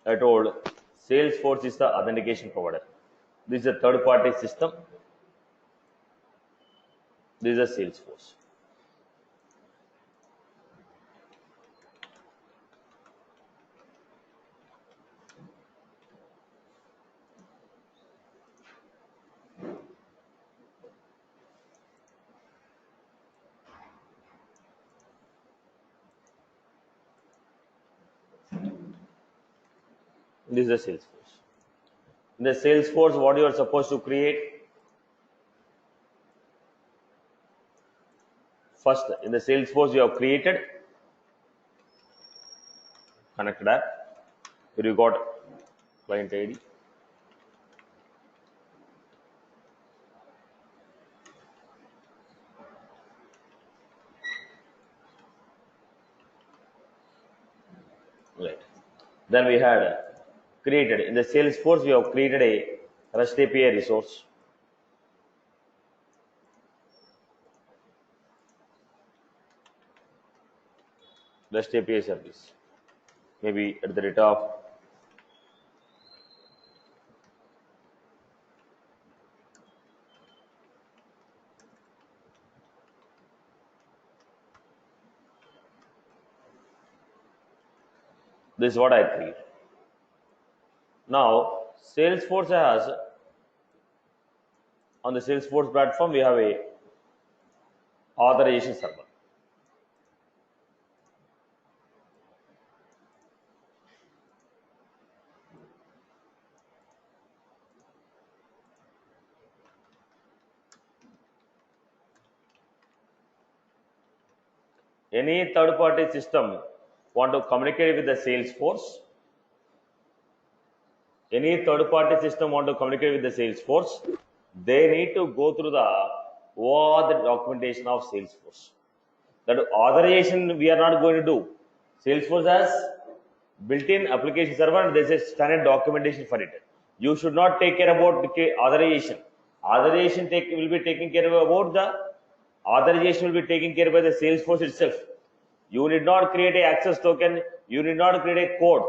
I told Salesforce is the authentication provider. This is a third-party system. This is a Salesforce. This is a Salesforce. In the Salesforce, what you are supposed to create? First, in the Salesforce, you have created connected app. Here you got client ID. Right. Then we had created in the Salesforce, we have created a REST API resource. REST API service. Maybe at the rate of this is what I create. Now, Salesforce has, on the Salesforce platform, we have a authorization server. Any third-party system want to communicate with the Salesforce. Any third-party system want to communicate with the Salesforce, they need to go through the OAuth documentation of Salesforce. That authorization we are not going to do. Salesforce has built-in application server and there is a standard documentation for it. You should not take care about the authorization. Authorization will be taken care of about the authorization will be taken care of by the Salesforce itself. You need not create a access token. You need not create a code.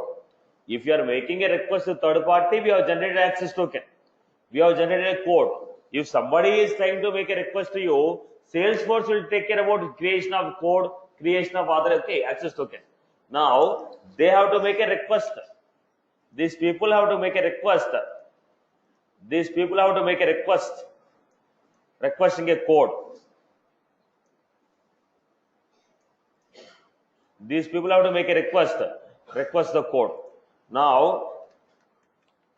If you are making a request to third party, we have generated access token. We have generated a code. If somebody is trying to make a request to you, Salesforce will take care about creation of code, creation of other access token. Now they have to make a request. These people have to make a request. These people have to make a request, requesting a code. These people have to make a request the code. Now,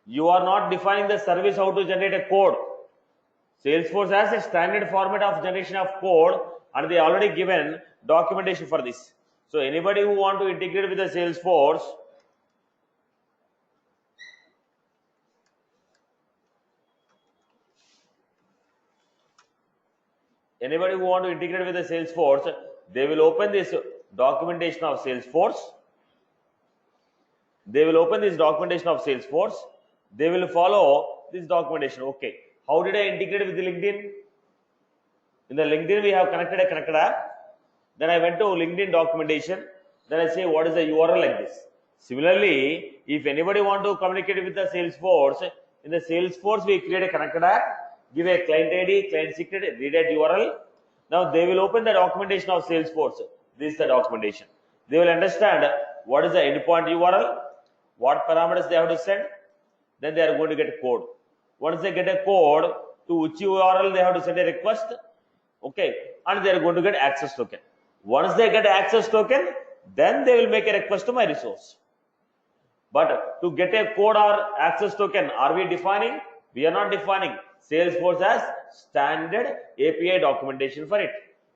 you are not defining the service how to generate a code. Salesforce has a standard format of generation of code and they already given documentation for this. So, anybody who want to integrate with the Salesforce, they will open this documentation of Salesforce. They will open this documentation of Salesforce. They will follow this documentation. Okay. How did I integrate with the LinkedIn? In the LinkedIn, we have connected a connected app. Then I went to LinkedIn documentation. Then I say, what is the URL like this? Similarly, if anybody want to communicate with the Salesforce, in the Salesforce, we create a connected app, give a client ID, client secret, redirect URL. Now they will open the documentation of Salesforce. This is the documentation. They will understand what is the endpoint URL, what parameters they have to send. Then they are going to get a code. Once they get a code, to which URL they have to send a request. Okay. And they are going to get access token. Once they get access token, then they will make a request to my resource. But to get a code or access token, are we defining? We are not defining. Salesforce has standard API documentation for it.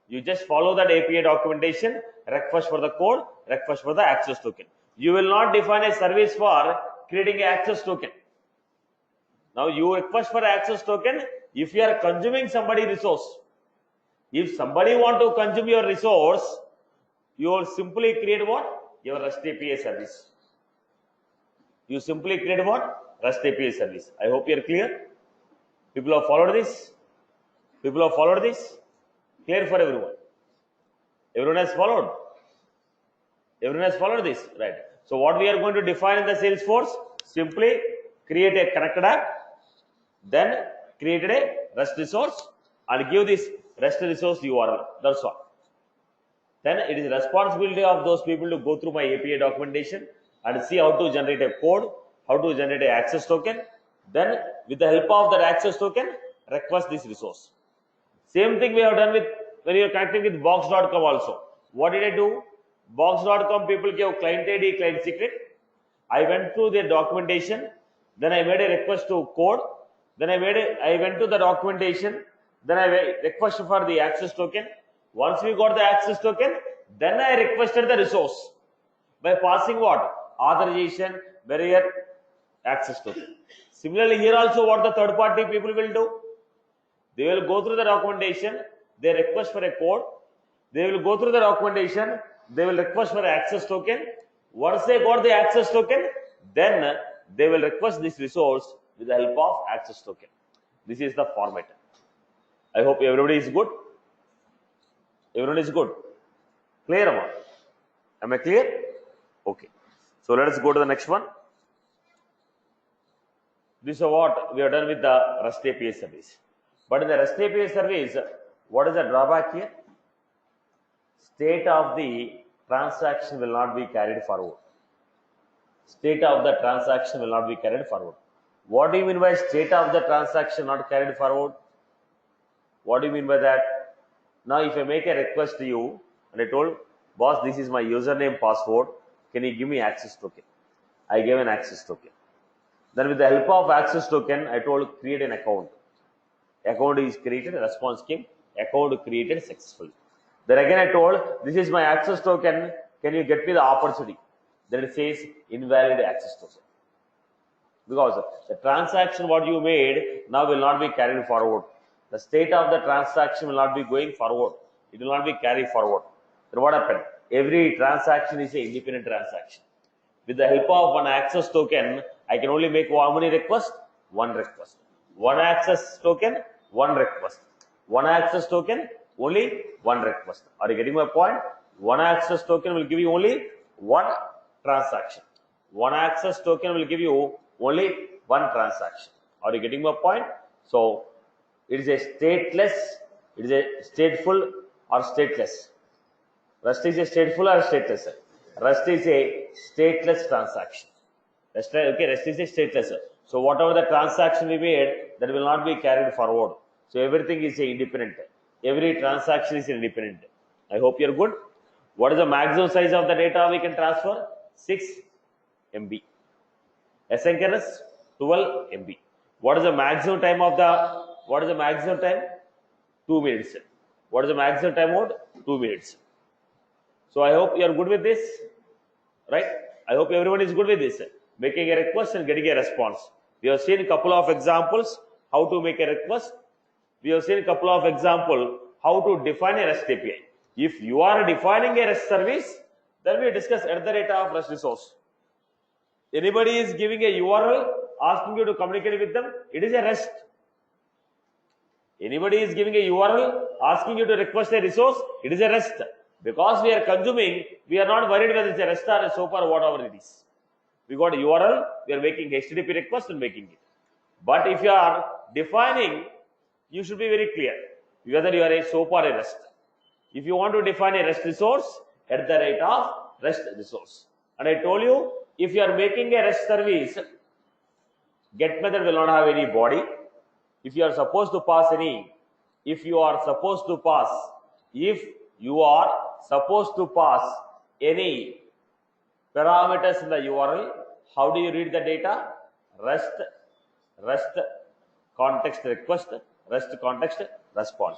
You just follow that API documentation, request for the code, request for the access token. You will not define a service for creating an access token. Now you request for access token if you are consuming somebody resource. If somebody want to consume your resource, you will simply create what? Your REST API service. You simply create what? REST API service. I hope you are clear. People have followed this. People have followed this. Clear for everyone. Everyone has followed. Everyone has followed this, right? So what we are going to define in the Salesforce? Simply create a connected app, then created a REST resource and give this REST resource URL. That's all. Then it is responsibility of those people to go through my API documentation and see how to generate a code, how to generate an access token. Then with the help of that access token, request this resource. Same thing we have done with when you are connecting with box.com also. What did I do? Box.com people gave client ID, client secret. I went through their documentation. Then I made a request to code. Then I went to the documentation. Then I requested for the access token. Once we got the access token, then I requested the resource by passing what? Authorization, barrier, access token. Similarly, here also what the third party people will do? They will go through the documentation, they request for a code, they will go through the documentation, they will request for an access token. Once they got the access token, then they will request this resource with the help of access token. This is the format. I hope everybody is good. Everyone is good. Clear, Amma? Am I clear? Okay. So let us go to the next one. This is what we have done with the REST API service. But in the REST API service, what is the drawback here? State of the transaction will not be carried forward. State of the transaction will not be carried forward. What do you mean by state of the transaction not carried forward? What do you mean by that? Now, if I make a request to you and I told, boss, this is my username password, can you give me access token? I gave an access token. Then with the help of access token, I told create an account. Account is created, response came, account created successfully. Then again I told, this is my access token, can you get me the opportunity? Then it says invalid access token. Because the transaction what you made now will not be carried forward. The state of the transaction will not be going forward. It will not be carried forward. Then what happened? Every transaction is an independent transaction. With the help of one access token, I can only make how many requests? One request. One access token, one request. One access token, only one request. Are you getting my point? One access token will give you only one transaction. One access token will give you only one transaction. Are you getting my point? So, it is a stateless, it is a stateful or stateless. REST is a stateful or stateless? REST is a stateless transaction. REST is a stateless. So whatever the transaction we made, that will not be carried forward. So everything is independent. Every transaction is independent. I hope you are good. What is the maximum size of the data we can transfer? 6 MB. Asynchronous 12 MB. What is the maximum time of the? What is the maximum time? 2 minutes. What is the maximum time mode? 2 minutes. So I hope you are good with this, right? I hope everyone is good with this. Making a request and getting a response. We have seen a couple of examples how to make a request. We have seen a couple of examples how to define a REST API. If you are defining a REST service, then we discuss at the data of REST resource. Anybody is giving a URL asking you to communicate with them, it is a REST. Anybody is giving a URL asking you to request a resource, it is a REST. Because we are consuming, we are not worried whether it's a REST or a SOAP or whatever it is. We got a URL, we are making HTTP request and making it. But if you are defining, you should be very clear whether you are a SOAP or a REST. If you want to define a REST resource, at the rate of REST resource. And I told you, if you are making a REST service, get method will not have any body. If you are supposed to pass any, if you are supposed to pass any parameters in the URL, how do you read the data? REST context request, REST context response.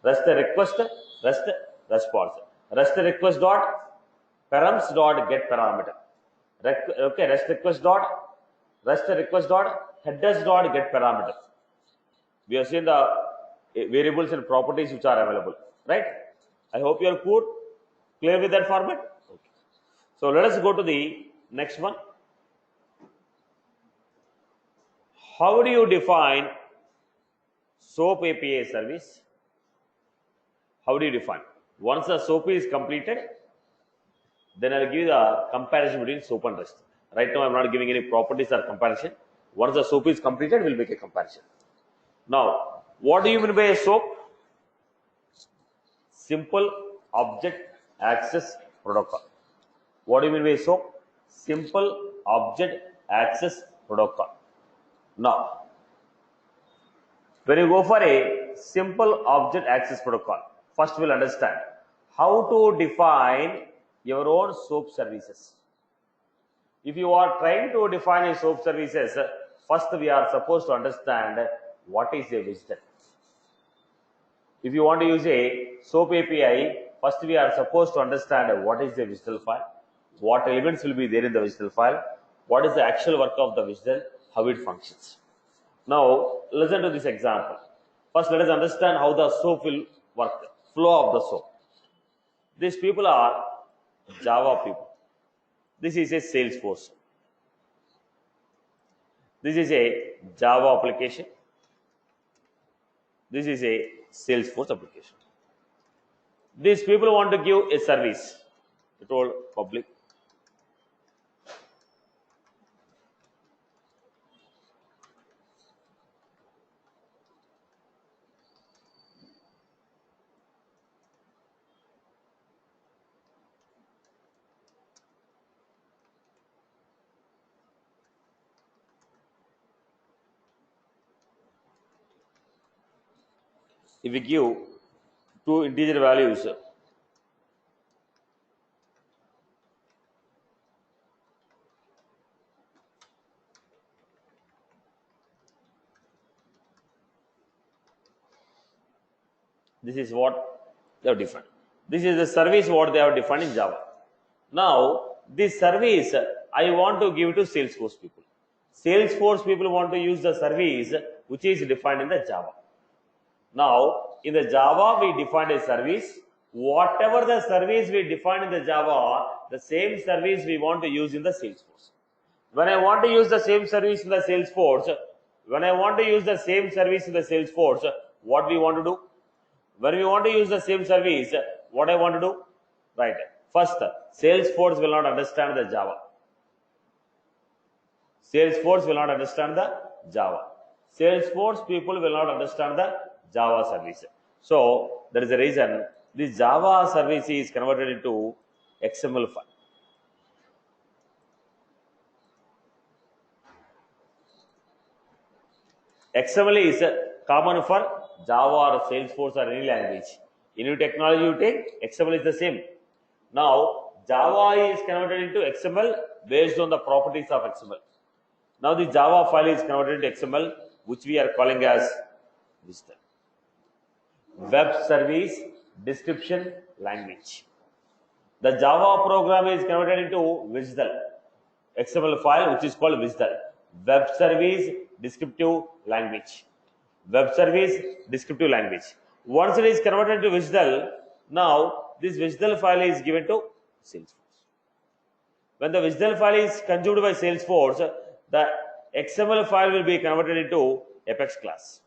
REST request, REST response. REST request dot params dot get parameter. REST request dot headers dot get parameter. We have seen the variables and properties which are available, right? I hope you are clear with that format. Okay. So let us go to the next one. How do you define SOAP API service? How do you define? Once the SOAP is completed, then I'll give the comparison between soap and rest. Right now, I'm not giving any properties or comparison. Once the soap is completed, we'll make a comparison. Now, what do you mean by a soap? Simple object access protocol. What do you mean by SOAP? Simple object access protocol. Now, when you go for a simple object access protocol, first we'll understand how to define your own SOAP services. If you are trying to define a SOAP services, first we are supposed to understand what is a WSDL. If you want to use a SOAP API, first we are supposed to understand what is the WSDL file, what elements will be there in the WSDL file, what is the actual work of the WSDL, how it functions. Now, listen to this example. First, let us understand how the SOAP will work, flow of the SOAP. These people are Java people. This is a Salesforce. This is a Java application. This is a Salesforce application. These people want to give a service. They told public. If we give two integer values, this is what they have defined. This is the service what they have defined in Java. Now, this service I want to give to Salesforce people. Salesforce people want to use the service which is defined in the Java. Now, in the Java, we defined a service. Whatever the service we defined in the Java, the same service we want to use in the Salesforce. When I want to use the same service in the Salesforce, what we want to do? When we want to use the same service, what I want to do? Right. First, Salesforce will not understand the Java. Salesforce will not understand the Java. Salesforce people will not understand the Java service. So, there is a reason this Java service is converted into XML file. XML is common for Java or Salesforce or any language. In new technology you take, XML is the same. Now, Java is converted into XML based on the properties of XML. Now, the Java file is converted into XML, which we are calling as WSDL. Web Service Description Language. The Java program is converted into WSDL, XML file, which is called WSDL. Web Service Descriptive Language. Web Service Descriptive Language. Once it is converted to WSDL, now this WSDL file is given to Salesforce. When the WSDL file is consumed by Salesforce, the XML file will be converted into Apex class.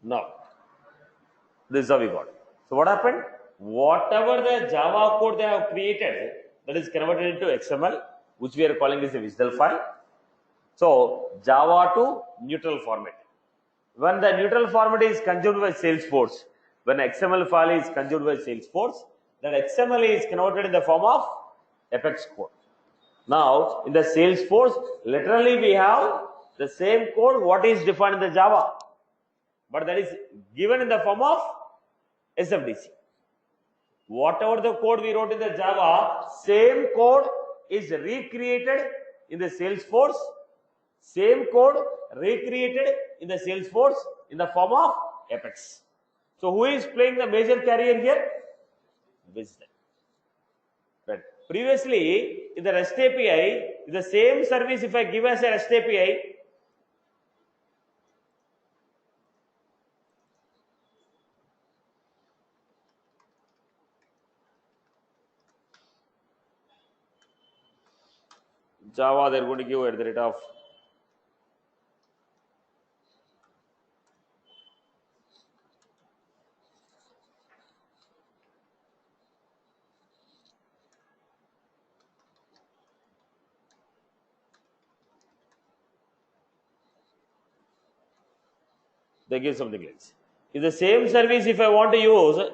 Now, this is how we got. So, what happened? Whatever the Java code they have created, that is converted into XML, which we are calling as a WSDL file. So, Java to neutral format. When the neutral format is consumed by Salesforce, when XML file is consumed by Salesforce, that XML is converted in the form of Apex code. Now, in the Salesforce, literally we have the same code what is defined in the Java, but that is given in the form of SFDC. Whatever the code we wrote in the Java, same code is recreated in the Salesforce. Same code recreated in the Salesforce in the form of Apex. So who is playing the major carrier here? Wisdom. Right. Previously, in the REST API, the same service if I give as a REST API, Java, they're going to give at the rate of they give something like this. If the same service if I want to use,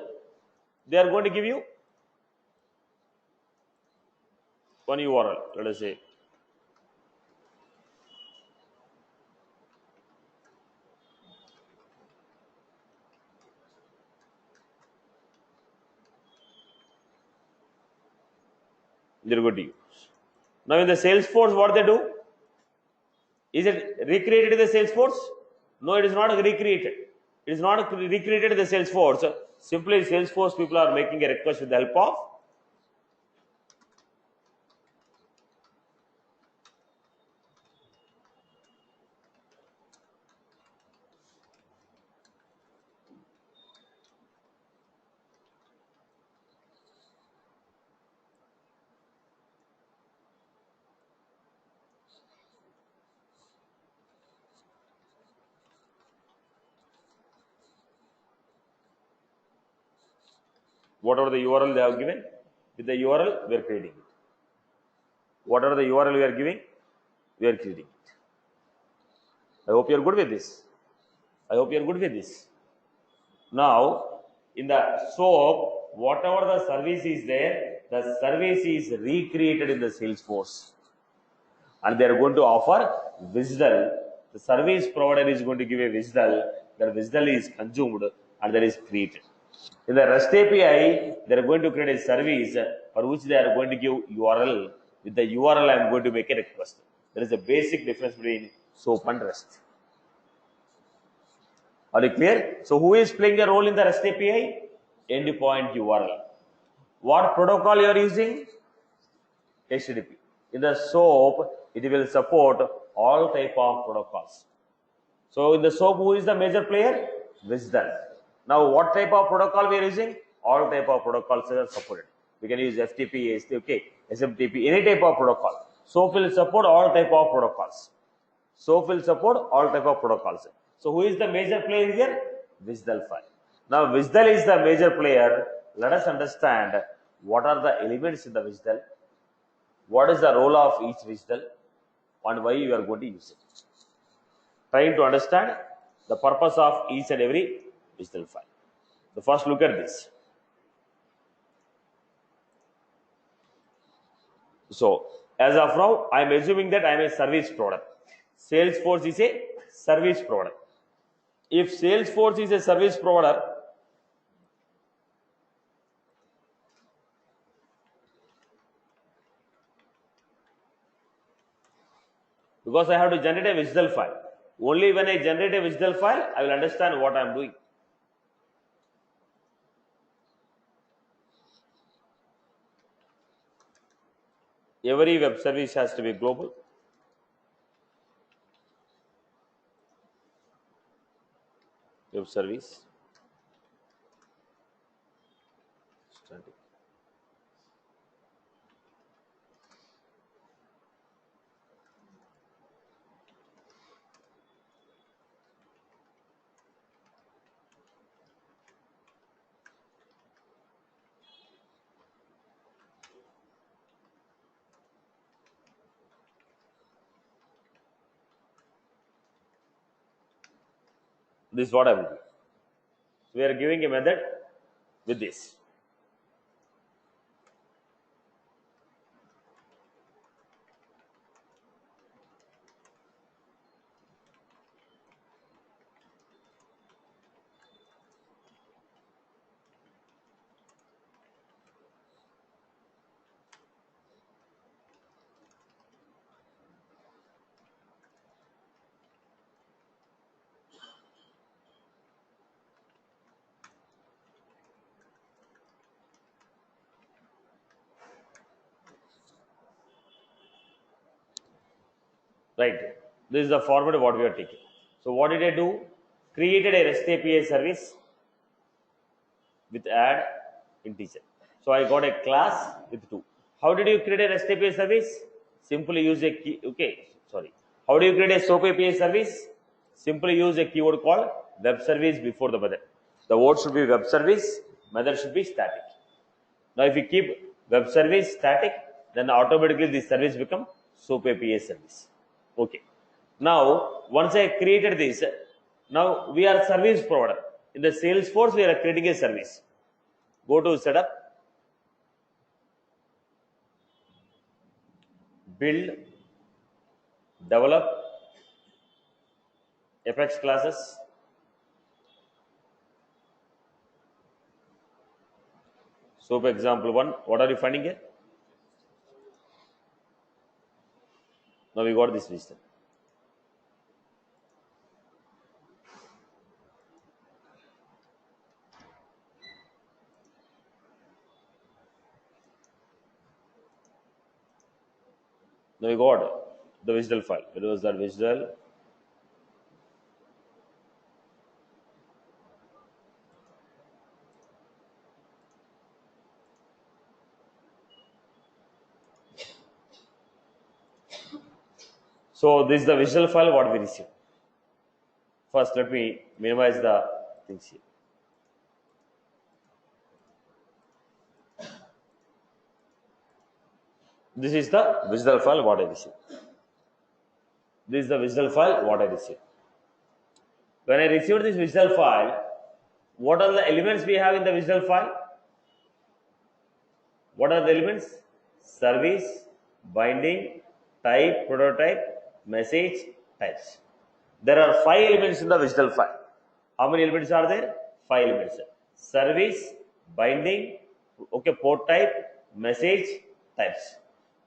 they are going to give you one URL, let us say. They're going to use. Now in the Salesforce, what they do? Is it recreated in the Salesforce? No, it is not recreated. It is not recreated in the Salesforce. Simply Salesforce people are making a request with the help of whatever the URL they have given. With the URL, we are creating it. Whatever the URL we are giving, we are creating it. I hope you are good with this. I hope you are good with this. Now, in the SOAP, whatever the service is there, the service is recreated in the Salesforce. And they are going to offer WSDL. The service provider is going to give a WSDL. The WSDL is consumed and that is created. In the REST API, they are going to create a service for which they are going to give URL. With the URL, I am going to make a request. There is a basic difference between SOAP and REST. Are you clear? So, who is playing a role in the REST API? Endpoint URL. What protocol you are using? HTTP. In the SOAP, it will support all type of protocols. So, in the SOAP, who is the major player? WSDL. Now, what type of protocol we are using? All type of protocols are supported. We can use FTP, SMTP, any type of protocol. SOAP will support all type of protocols. SOAP will support all type of protocols. So, who is the major player here? WSDL file. Now, WSDL is the major player. Let us understand what are the elements in the WSDL, what is the role of each WSDL, and why you are going to use it. Trying to understand the purpose of each and every WSDL file. So, first look at this. So, as of now, I am assuming that I am a service provider. Salesforce is a service provider. If Salesforce is a service provider, because I have to generate a WSDL file. Only when I generate a WSDL file, I will understand what I am doing. Every web service has to be global. Web service. Static. This is what I will do. We are giving a method with this. Right. This is the format what we are taking. So what did I do? Created a REST API service with add integer. So I got a class with 2. How did you create a REST API service? Simply use a key. Okay, sorry. How do you create a SOAP API service? Simply use a keyword called web service before the method. The word should be web service, method should be static. Now if you keep web service static, then automatically this service become SOAP API service. Okay. Now once I created this, now we are service provider. In the Salesforce, we are creating a service. Go to setup, build, develop, Apex classes, SOAP example 1. What are you finding here? Now we got this list. Now we got the visual file. It was that visual. So this is the visual file what we received. First, let me minimize the things here. This is the visual file what I received. This is the visual file what I received. When I received this visual file, what are the elements we have in the visual file? What are the elements? Service, binding, type, prototype, message, types. There are 5 elements in the visual file. How many elements are there? 5 elements. Service, binding, okay, port type, message, types.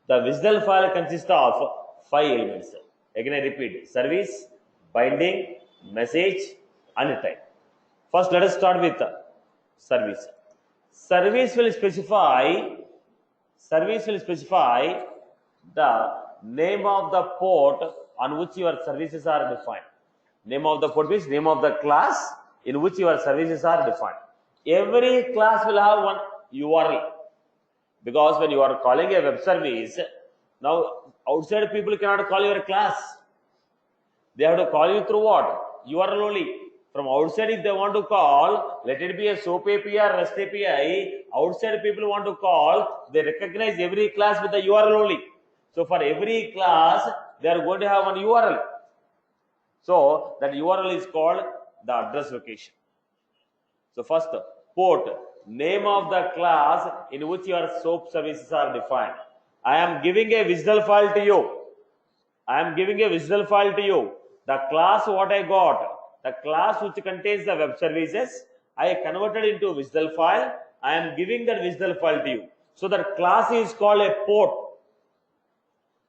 The visual file consists of 5 elements. Again I repeat, service, binding, message and type. First let us start with service. Service will specify the name of the port on which your services are defined. Name of the port means name of the class in which your services are defined. Every class will have one URL, because when you are calling a web service, now outside people cannot call your class. They have to call you through what? URL only. From outside, if they want to call, let it be a SOAP API or REST API, outside people want to call, they recognize every class with the URL only. So for every class, they are going to have one URL. So that URL is called the address location. So first, port, name of the class in which your SOAP services are defined. I am giving a visual file to you. The class what I got, the class which contains the web services, I converted into a visual file. I am giving that visual file to you. So that class is called a port.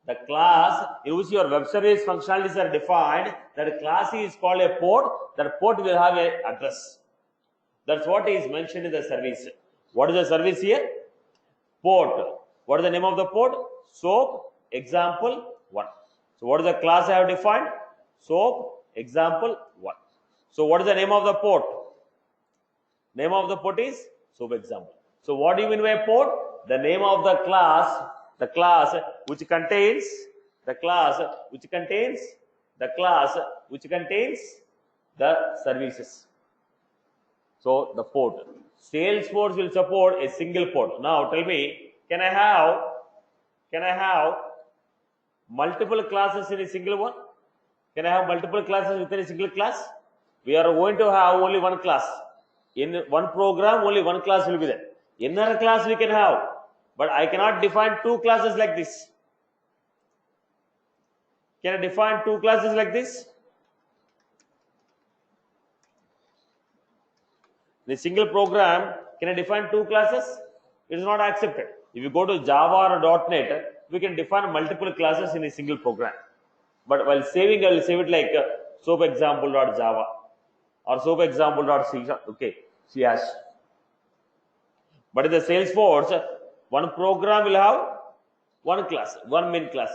The class in which your web service functionalities are defined, that class is called a port. That port will have an address. That's what is mentioned in the service. What is the service here? Port. What is the name of the port? SOAP example 1. So what is the class I have defined? SOAP example 1. So what is the name of the port? Name of the port is SOAP example. So what do you mean by port? The name of the class which contains the services. So the port. Salesforce will support a single port. Now tell me, can I have multiple classes in a single one? Can I have multiple classes within a single class? We are going to have only one class. In one program, only one class will be there. Another class we can have, but I cannot define 2 classes like this. Can I define 2 classes like this? In a single program, can I define 2 classes? It is not accepted. If you go to Java or .NET, we can define multiple classes in a single program. But while saving, I will save it like SOAP example.java or SOAP example.c. Okay, CS. But in the Salesforce, one program will have one class, one main class.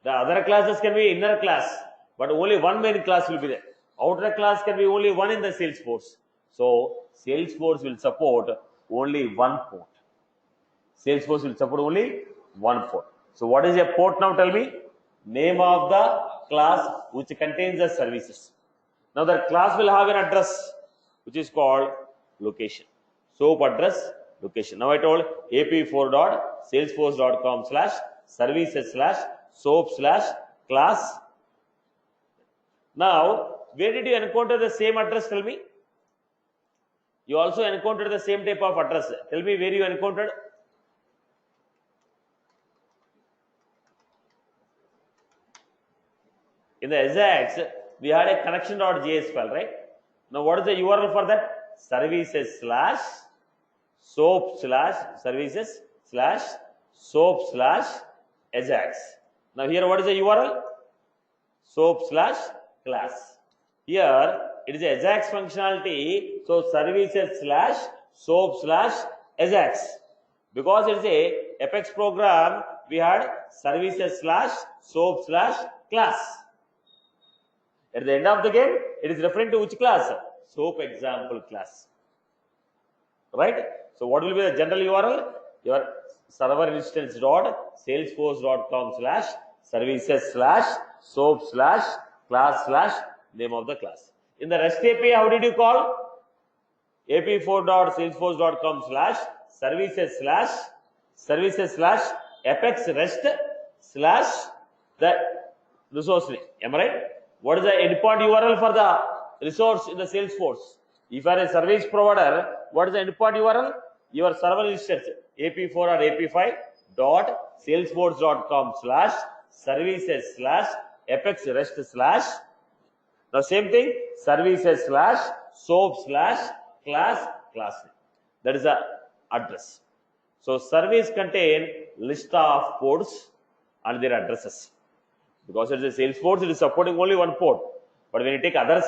The other classes can be inner class, but only one main class will be there. Outer class can be only one in the Salesforce. So Salesforce will support only one port. Salesforce will support only one port. So what is a port now? Tell me. Name of the class which contains the services. Now that class will have an address which is called location. SOAP address location. Now I told ap4.salesforce.com/services/soap/class. Now where did you encounter the same address? Tell me. You also encountered the same type of address. Tell me where you encountered. In the Ajax, we had a connection.js file, right? Now what is the URL for that? Services/soap/services/soap/Ajax. Now here what is the URL? soap/class. Here it is Ajax functionality, so services/soap/Ajax. Because it is a Apex program, we had services/soap/class. At the end of the game, it is referring to which class? SOAP example class. Right? So what will be the general URL? Your server instance dot salesforce.com/services/soap/class/name of the class. In the REST API, how did you call? ap4.salesforce.com/services/apex rest/the resource name. Am I right? What is the endpoint URL for the resource in the Salesforce? If you are a service provider, what is the endpoint URL? Your server instance ap4 or ap5.salesforce.com/services/apex rest/. Now same thing, services/soap/class name. That is the address. So service contain list of ports and their addresses. Because it is a Salesforce, it is supporting only one port. But when you take other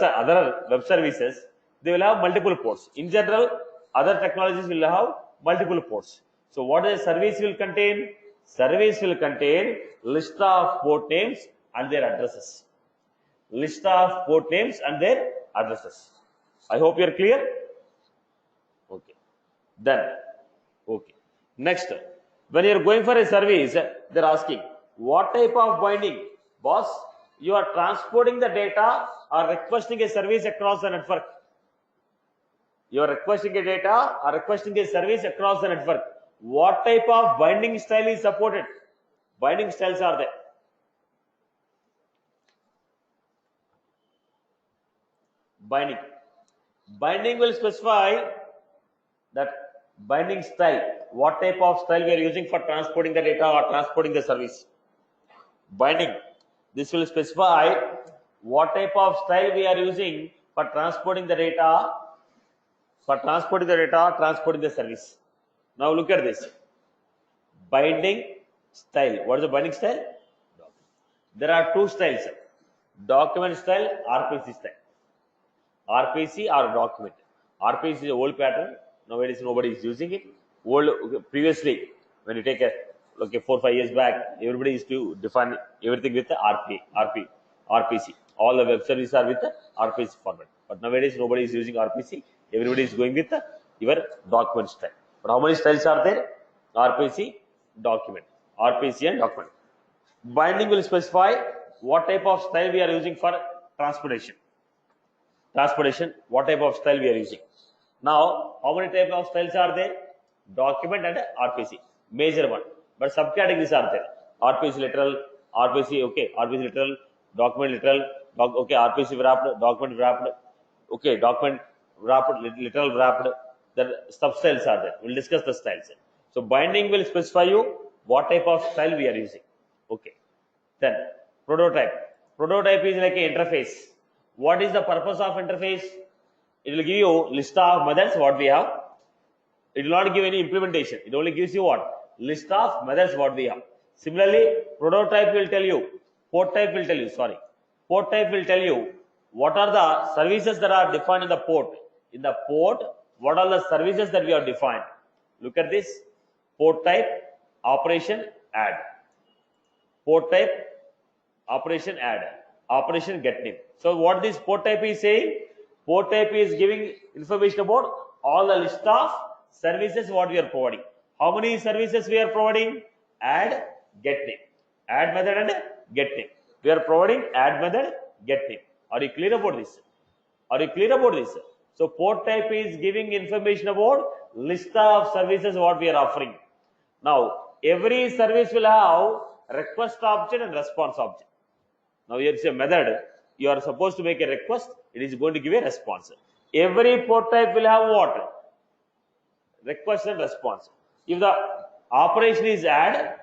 web services, they will have multiple ports. In general, other technologies will have multiple ports. So what is a service will contain? Service will contain list of port names and their addresses. List of port names and their addresses. I hope you are clear. Okay. Then, okay. Next, when you are going for a service, they are asking what type of binding. Boss, you are transporting the data or requesting a service across the network. You are requesting a data or requesting a service across the network. What type of binding style is supported? Binding styles are there. Binding. Binding will specify that binding style. What type of style we are using for transporting the data or transporting the service. Binding. This will specify what type of style we are using for transporting the data, transporting the service. Now look at this. Binding style. What is the binding style? There are two styles. Document style, RPC style. RPC or document. RPC is an old pattern. Nowadays nobody is using it. Previously, when you take a 4-5 years back, everybody used to define everything with the RPC. All the web services are with the RPC format. But nowadays nobody is using RPC. Everybody is going with your document style. But how many styles are there? RPC, document. RPC and document. Binding will specify what type of style we are using for transportation. What type of style we are using. Now, how many type of styles are there? Document and RPC. Major one. But subcategories are there. RPC literal, RPC, okay, RPC literal, document literal, okay, RPC wrapped, document wrapped, okay, document wrapped, literal wrapped. The sub-styles are there. We'll discuss the styles. So, binding will specify you what type of style we are using. Okay. Then, prototype. Prototype is like an interface. What is the purpose of interface? It will give you list of methods what we have. It will not give any implementation. It only gives you what? List of methods what we have. Similarly, prototype will tell you, port type will tell you what are the services that are defined in the port. In the port, what are the services that we have defined? Look at this. Port type, operation, add. Port type, operation add, operation get name. So what this port type is saying? Port type is giving information about all the list of services what we are providing. How many services we are providing? Add, get name. Add method and get name. We are providing add method, get name. Are you clear about this? Are you clear about this? So port type is giving information about list of services what we are offering. Now every service will have request object and response object. Now here is a method. You are supposed to make a request. It is going to give a response. Every port type will have what? Request and response. If the operation is add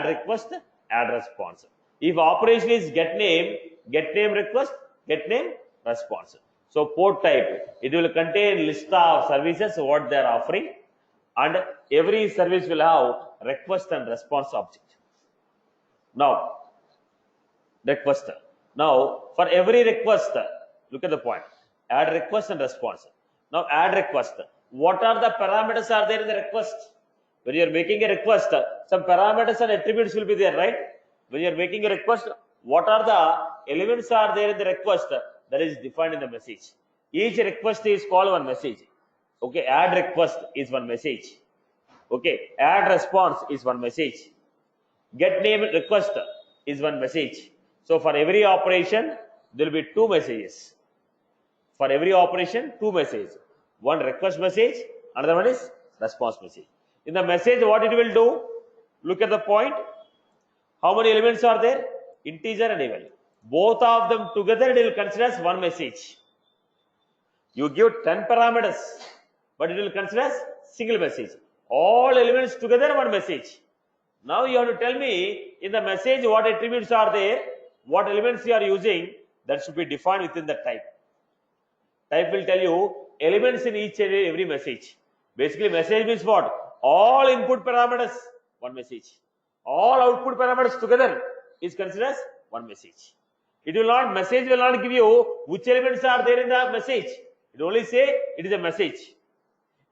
request, add response. If operation is get name request, get name response. So port type, it will contain list of services what they are offering, and every service will have request and response object. Now request. Now for every request, look at the point. Add request and response. Now add request. What are the parameters are there in the request? When you are making a request, some parameters and attributes will be there, right? When you are making a request, what are the elements are there in the request that is defined in the message? Each request is called one message. Okay, add request is one message. Okay, add response is one message. Get name request is one message. So for every operation, there will be two messages. For every operation, two messages. One request message, another one is response message. In the message, what it will do? Look at the point. How many elements are there? Integer and a value. Both of them together it will consider as one message. You give 10 parameters, but it will consider as single message. All elements together one message. Now you have to tell me in the message what attributes are there, what elements you are using, that should be defined within the type. Type will tell you elements in each and every message. Basically message means what? All input parameters, one message. All output parameters together is considered as one message. It will not, message will not give you which elements are there in the message. It will only say it is a message.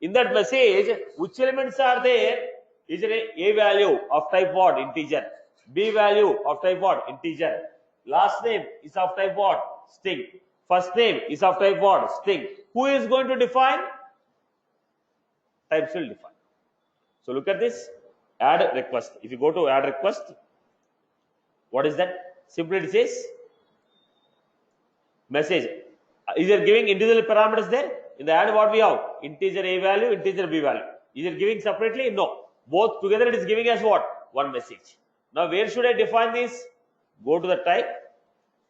In that message, which elements are there? Is it a value of type what? Integer. B value of type what? Integer. Last name is of type what? String. First name is of type what? String. Who is going to define? Types will define. So look at this. Add request. If you go to add request, what is that? Simply it says message. Is it giving individual parameters there? In the add what we have? Integer A value, integer B value. Is it giving separately? No. Both together it is giving us what? One message. Now where should I define this? Go to the type.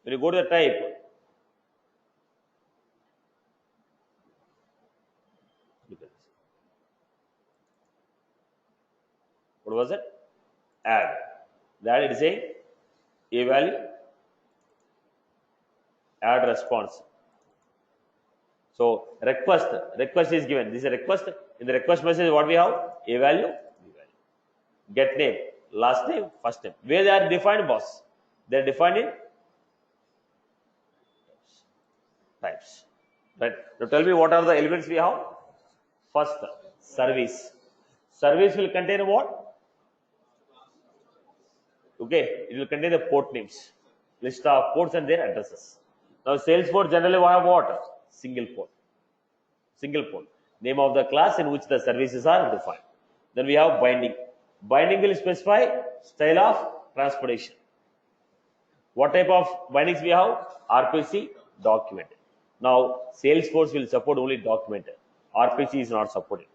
When you go to the type, look at this. What was it? Add. That it is saying A value, add response. So request is given. This is a request. In the request message, what we have? A value, B value. Get name, last name, first name. Where they are defined, boss? They are defined in types. Right. Now tell me what are the elements we have? First, service. Service will contain what? Okay, it will contain the port names, list of ports and their addresses. Now Salesforce generally will have what? Single port. Single port. Name of the class in which the services are defined. Then we have binding. Binding will specify style of transportation. What type of bindings we have? RPC, document. Now Salesforce will support only document. RPC is not supported.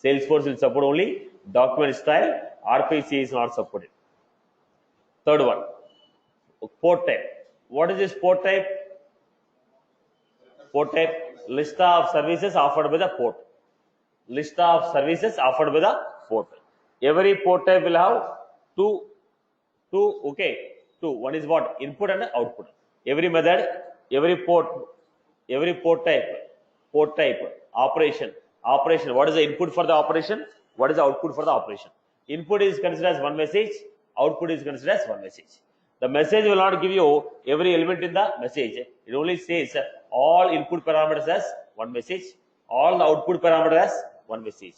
Salesforce will support only document style. RPC is not supported. Third one, port type. What is this port type? Port type, list of services offered by the port. List of services offered by the port. Every port type will have two. One is what? Input and output. Every method, every port type, operation. What is the input for the operation? What is the output for the operation? Input is considered as one message. Output is considered as one message. The message will not give you every element in the message. It only says all input parameters as one message, all the output parameters as one message.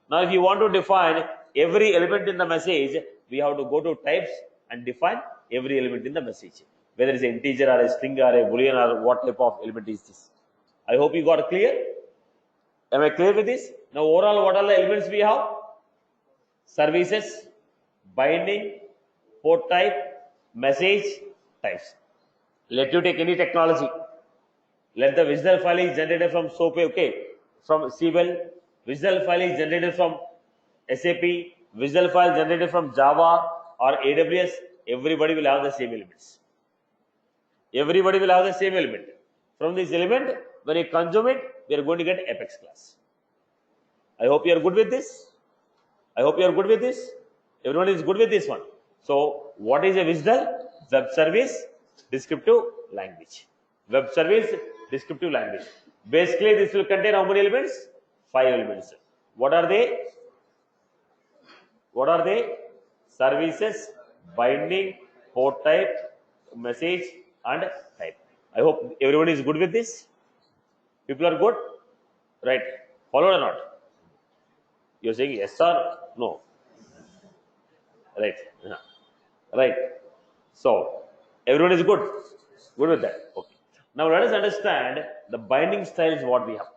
Now, if you want to define every element in the message, we have to go to types and define every element in the message. Whether it's an integer or a string or a boolean or what type of element is this. I hope you got clear. Am I clear with this? Now overall, what are the elements we have? Services, binding, port type, message types. Let you take any technology. Let the visual file is generated from SOAP, okay, from Siebel. Visual file is generated from SAP. Visual file generated from Java or AWS. Everybody will have the same elements. Everybody will have the same element. From this element, when you consume it, we are going to get Apex class. I hope you are good with this. I hope you are good with this. Everyone is good with this one. So, what is a visual? Web service, descriptive language. Web service, descriptive language. Basically, this will contain how many elements? 5 elements. What are they? What are they? Services, binding, port type, message, and type. I hope everyone is good with this. People are good? Right. Followed or not? You're saying yes or no? Right. Right. So, everyone is good? Good with that. Okay. Now, let us understand the binding styles what we have.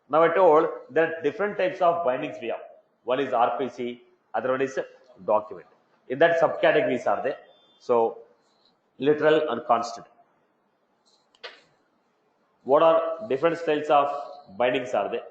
Now, I told that different types of bindings we have. One is RPC, other one is document. In that subcategories are there. So, literal and constant. What are different styles of bindings are there?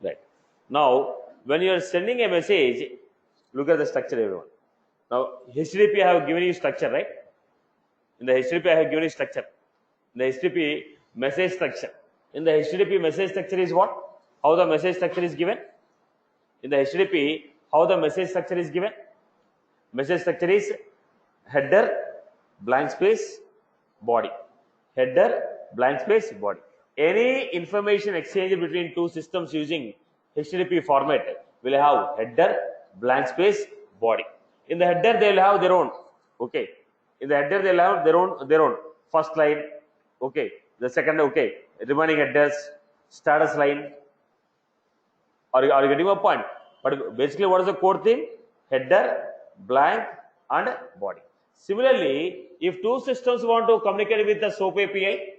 Right. Now, when you are sending a message, look at the structure, everyone. Now, HTTP I have given you structure, right? In the HTTP I have given you structure. In the HTTP message structure. In the HTTP message structure is what? How the message structure is given? In the HTTP, how the message structure is given? Message structure is header, blank space, body. Header, blank space, body. Any information exchange between two systems using HTTP format will have header, blank space, body. In the header, they will have their own. Okay. In the header, they will have their own. First line. Okay. The second. Okay. Remaining headers, status line. Are you getting my point? But basically, what is the core theme? Header, blank, and body. Similarly, if two systems want to communicate with the SOAP API,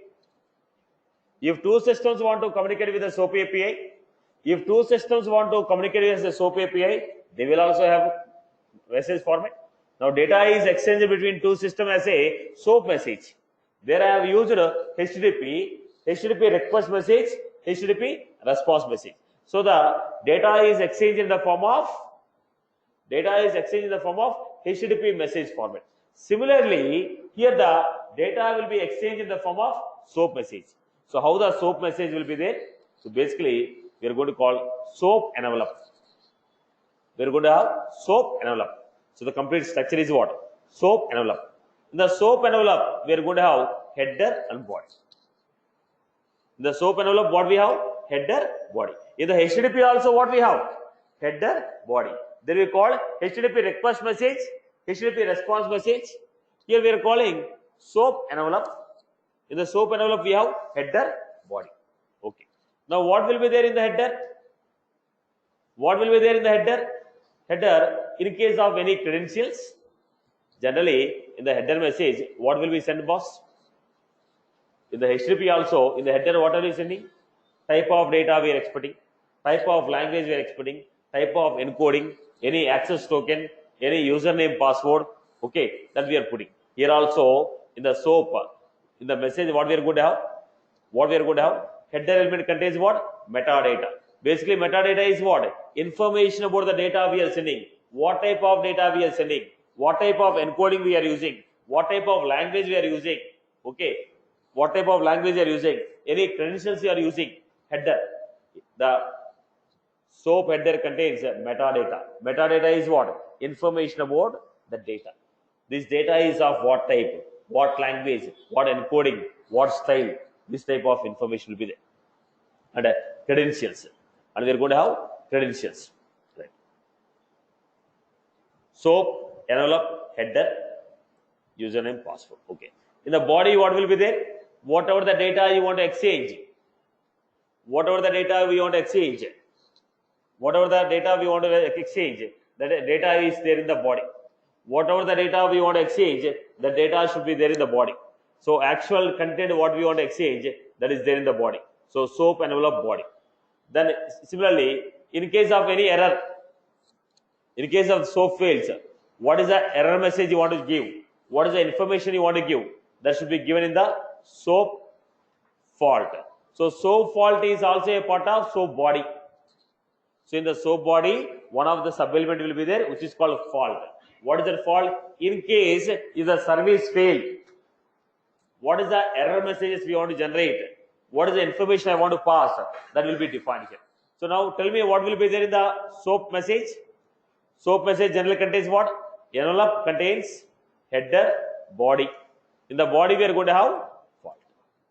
if two systems want to communicate with the SOAP API, if two systems want to communicate with the SOAP API, they will also have message format. Now, data is exchanged between two systems as a SOAP message. There I have used HTTP request message, HTTP response message. So the data is exchanged in the form of HTTP message format. Similarly, here the data will be exchanged in the form of SOAP message. So how the SOAP message will be there? So basically, we are going to call SOAP envelope. We are going to have SOAP envelope. So the complete structure is what? SOAP envelope. In the SOAP envelope, we are going to have header and body. In the SOAP envelope, what we have? Header, body. In the HTTP also, what we have? Header, body. Then we call HTTP request message, HTTP response message. Here we are calling SOAP envelope. In the SOAP envelope, we have header, body. Okay. Now, what will be there in the header? What will be there in the header? Header in case of any credentials, generally in the header message, what will be sent, boss? In the HTTP also, in the header, what are we sending? Type of data we are expecting, type of language we are expecting, type of encoding, any access token, any username, password, okay, that we are putting. Here also, in the SOAP, in the message, what we are going to have? What we are going to have? Header element contains what? Metadata. Basically, metadata is what? Information about the data we are sending. What type of data we are sending? What type of encoding we are using? What type of language we are using? Okay. What type of language you are using? Any credentials you are using? Header. The SOAP header contains metadata. Metadata is what? Information about the data. This data is of what type, what language, what encoding, what style. This type of information will be there. And credentials. And we are going to have credentials. Right. SOAP, envelope, header, username, password. Okay. In the body, what will be there? Whatever the data you want to exchange. Whatever the data we want to exchange. Whatever the data we want to exchange, that data is there in the body. Whatever the data we want to exchange, the data should be there in the body. So actual content what we want to exchange, that is there in the body. So SOAP envelope body. Then similarly, in case of any error, in case of SOAP fails, what is the error message you want to give? What is the information you want to give? That should be given in the SOAP fault. So SOAP fault is also a part of SOAP body. So in the SOAP body, one of the sub element will be there, which is called fault. What is that fault? In case if the service failed, what is the error messages we want to generate? What is the information I want to pass? That will be defined here. So now tell me what will be there in the SOAP message. SOAP message generally contains what? Envelope contains header, body. In the body we are going to have fault.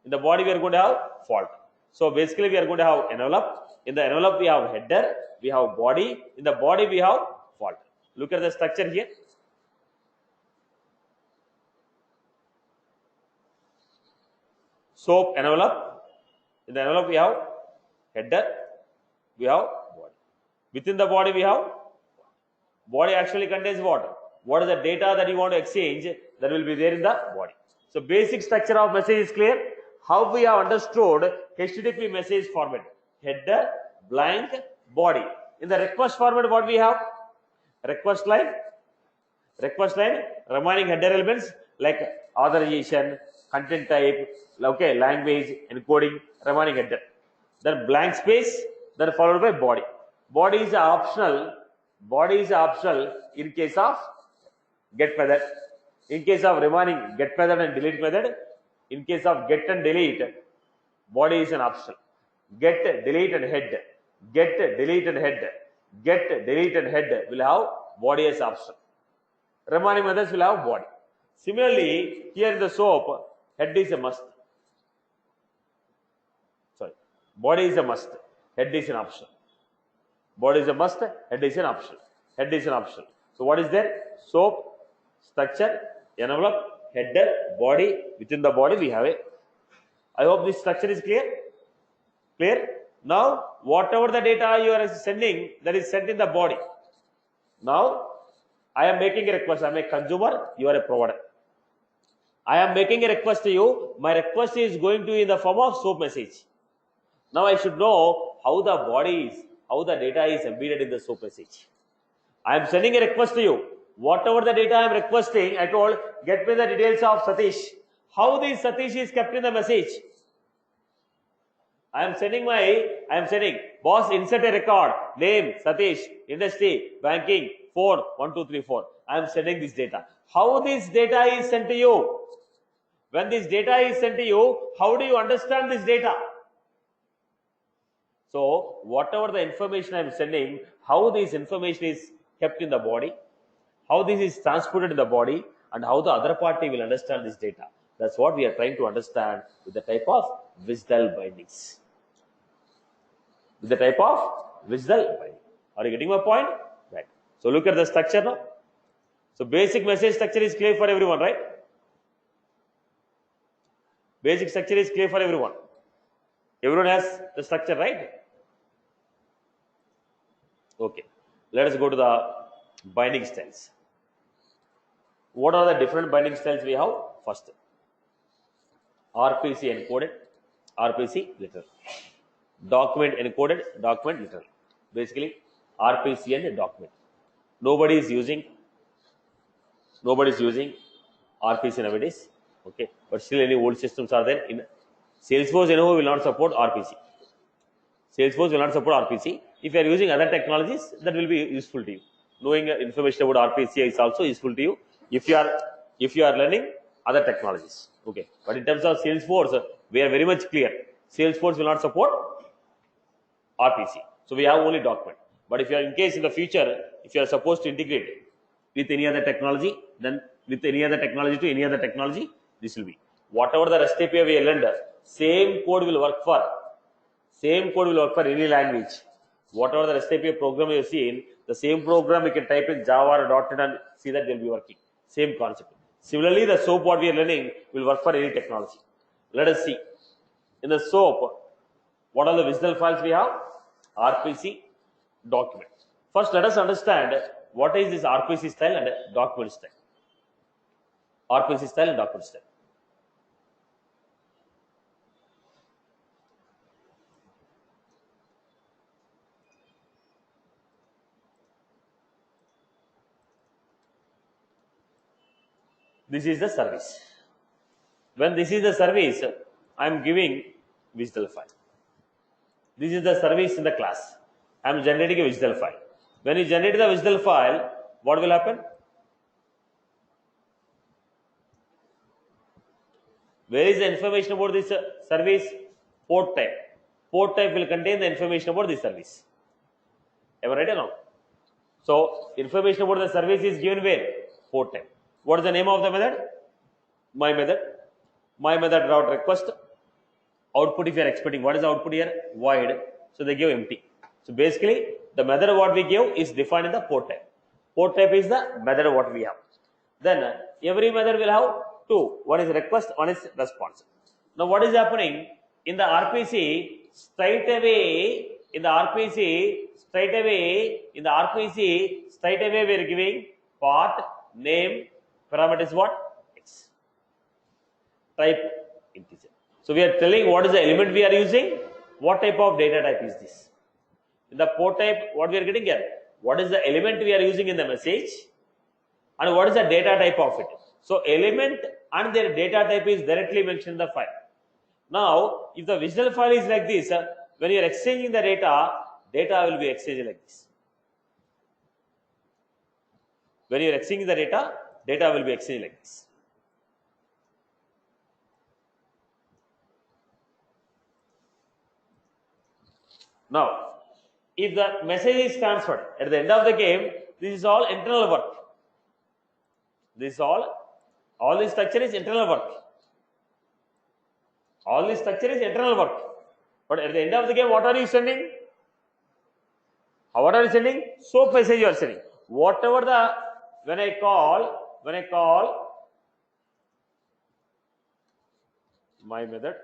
In the body we are going to have fault. So basically we are going to have envelope. In the envelope we have header, we have body. In the body we have fault. Look at the structure here. SOAP envelope. In the envelope we have header, we have body. Within the body we have body actually contains what? What is the data that you want to exchange? That will be there in the body. So basic structure of message is clear. How we have understood HTTP message format? Header, blank, body. In the request format, what we have? Request line, remaining header elements like authorization, content type, okay, language, encoding, remaining header. Then blank space, then followed by body. Body is optional. Body is optional in case of get method. In case of remaining get method and delete method, in case of get and delete, body is an optional. Get, delete and head. Get, delete and head. Get, delete and head will have body as option. Remaining methods will have body. Similarly, here in the SOAP, head is a must. Sorry, body is a must. Head is an option. Body is a must. Head is an option. Head is an option. So what is there? SOAP, structure, envelope, header, body. Within the body we have a. I hope this structure is clear. Clear? Now, whatever the data you are sending, that is sent in the body. Now, I am making a request. I am a consumer, you are a provider. I am making a request to you. My request is going to be in the form of SOAP message. Now, I should know how the body is, how the data is embedded in the SOAP message. I am sending a request to you. Whatever the data I am requesting, I told, get me the details of Satish. How this Satish is kept in the message? I am sending, boss, insert a record, name, Satish, industry, banking, phone, 1, 2, 3, 4. I am sending this data. How this data is sent to you? When this data is sent to you, how do you understand this data? So, whatever the information I am sending, how this information is kept in the body, how this is transported in the body, and how the other party will understand this data. That's what we are trying to understand with the type of WSDL bindings. With the type of WSDL binding. Are you getting my point? Right. So look at the structure now. So basic message structure is clear for everyone, right? Basic structure is clear for everyone. Everyone has the structure, right? Okay. Let us go to the Binding styles. What are the different binding styles we have? First, RPC encoded, RPC literal. Document encoded, document literal. Basically, RPC and document. Nobody is using RPC nowadays. Okay, but still any old systems are there. In Salesforce, will not support RPC. Salesforce will not support RPC. If you are using other technologies, that will be useful to you. Knowing information about RPC is also useful to you if you are learning other technologies. Okay, but in terms of Salesforce, we are very much clear. Salesforce will not support RPC, so we have only document. But if you are in case in the future, if you are supposed to integrate with any other technology, then with any other technology to any other technology, this will be whatever the REST API we learned. Same code will work for any language. Whatever the REST API program you have seen, the same program you can type in Java or .NET and see that they will be working. Same concept. Similarly, the SOAP what we are learning will work for any technology. Let us see. In the SOAP, what are the visual files we have? RPC, document. First, let us understand what is this RPC style and document style. RPC style and document style. This is the service. When this is the service, I am giving visual file. This is the service in the class. I am generating a visual file. When you generate the visual file, what will happen? Where is the information about this service? Port type. Port type will contain the information about this service. Am I right or no? So, information about the service is given where? Port type. What is the name of the method? My method. My method dot request. Output if you are expecting. What is the output here? Void. So they give empty. So basically, the method what we give is defined in the port type. Port type is the method what we have. Then every method will have two. One is request, one is response. Now what is happening in the RPC? Straight away we are giving path, name, parameters what? X. Type integer. So we are telling what is the element we are using, what type of data type is this. In the port type, what we are getting here, what is the element we are using in the message and what is the data type of it. So element and their data type is directly mentioned in the file. Now, if the visual file is like this, when you are exchanging the data will be exchanged like this. When you are exchanging the data will be exchanged like this. Now, if the message is transferred at the end of the game, this is all internal work. All this structure is internal work. But at the end of the game, what are you sending? What are you sending? SOAP message you are sending. Whatever the when I call my method,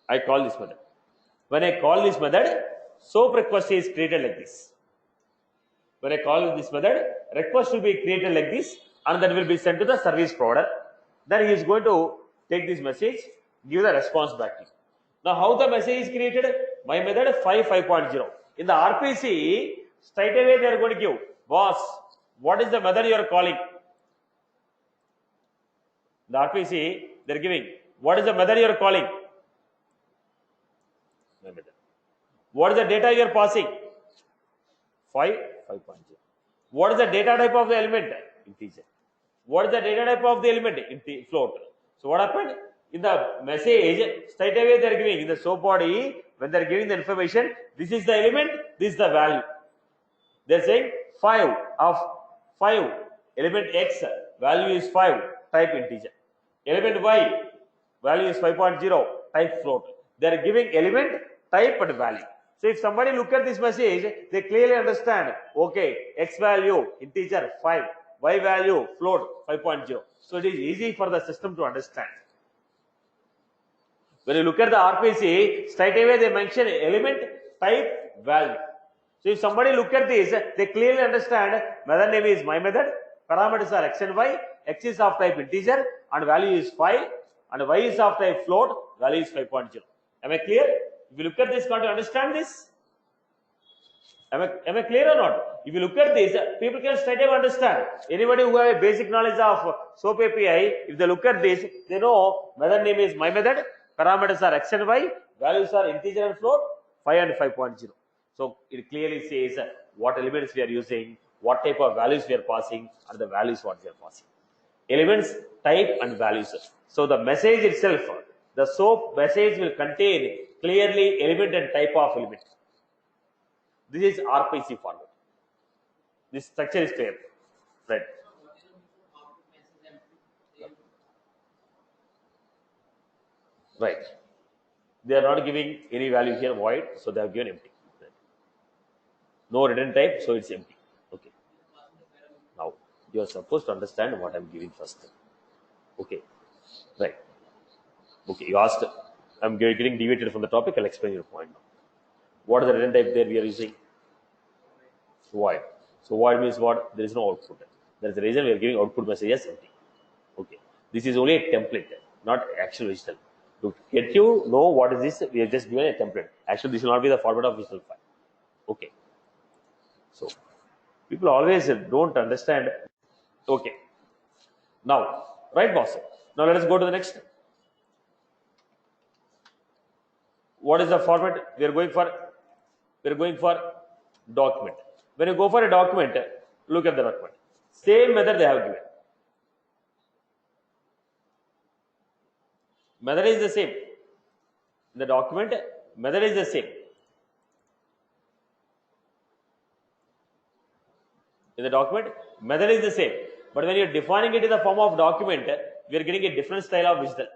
I call this method. When I call this method, SOAP request is created like this. When I call this method, request will be created like this and that will be sent to the service provider. Then he is going to take this message, give the response back to you. Now how the message is created? My method 5.0. In the RPC, straight away they are going to give, boss, what is the method you are calling? The RPC, they are giving, what is the method you are calling? My method. What is the data you are passing? 5.0. What is the data type of the element? Integer. What is the data type of the element? Float. So what happened? In the message, straight away they are giving, in the SOAP body, when they are giving the information, this is the element, this is the value. They are saying 5 of 5, element X, value is 5, type integer. Element Y, value is 5.0, type float. They are giving element, type and value. So if somebody look at this message, they clearly understand, okay, X value, integer 5, Y value, float 5.0. So it is easy for the system to understand. When you look at the RPC, straight away they mention element, type, value. So if somebody look at this, they clearly understand method name is my method, parameters are x and y, x is of type integer and value is 5 and y is of type float, value is 5.0. Am I clear? If you look at this, can't you understand this? Am I clear or not? If you look at this, people can straight away understand. Anybody who have a basic knowledge of SOAP API, if they look at this, they know method name is my method, parameters are x and y, values are integer and float, 5 and 5.0. So it clearly says what elements we are using, what type of values we are passing, and the values what we are passing. Elements, type, and values. So the message itself, the SOAP message will contain clearly element and type of element. This is RPC format. This structure is clear, right? Right. They are not giving any value here, void, so they have given empty. Right. No return type, so it's empty. Okay. Now you are supposed to understand what I am giving first. Okay. Right. Okay. You asked. I am getting deviated from the topic. I'll explain your point now. What is the return type there we are using? Void. So void means what? There is no output. There is a reason we are giving output message as empty. Okay. This is only a template, not actual digital. To get you know what is this, we have just given a template. Actually, this will not be the format of digital file. Okay. So people always don't understand. Okay. Now, right, boss. Now let us go to the next. What is the format we are going for? We are going for document. When you go for a document, look at the document. Same method they have given. Method is the same. In the document, method is the same. In the document, method is the same. But when you are defining it in the form of document, we are getting a different style of visual.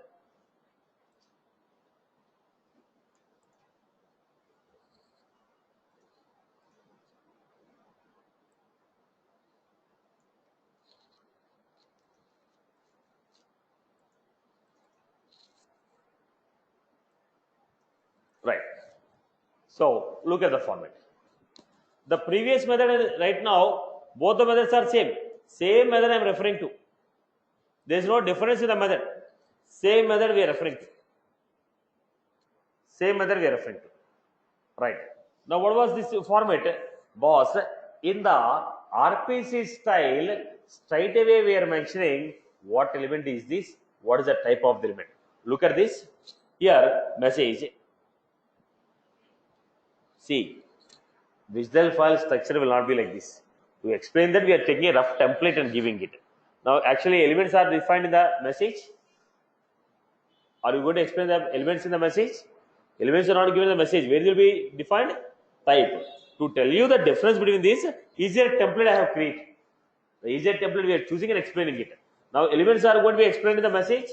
Right. So look at the format. The previous method right now, both the methods are same. Same method I am referring to. There is no difference in the method. Same method we are referring to. Same method we are referring to. Right. Now what was this format? Boss, in the RPC style, straight away we are mentioning what element is this, what is the type of the element. Look at this. Here, message. See, visual file structure will not be like this. To explain that, we are taking a rough template and giving it. Now, actually, elements are defined in the message. Are you going to explain the elements in the message? Elements are not given in the message. Where will be defined? Type. To tell you the difference between this, easier template I have created. The easier template we are choosing and explaining it. Now, elements are going to be explained in the message.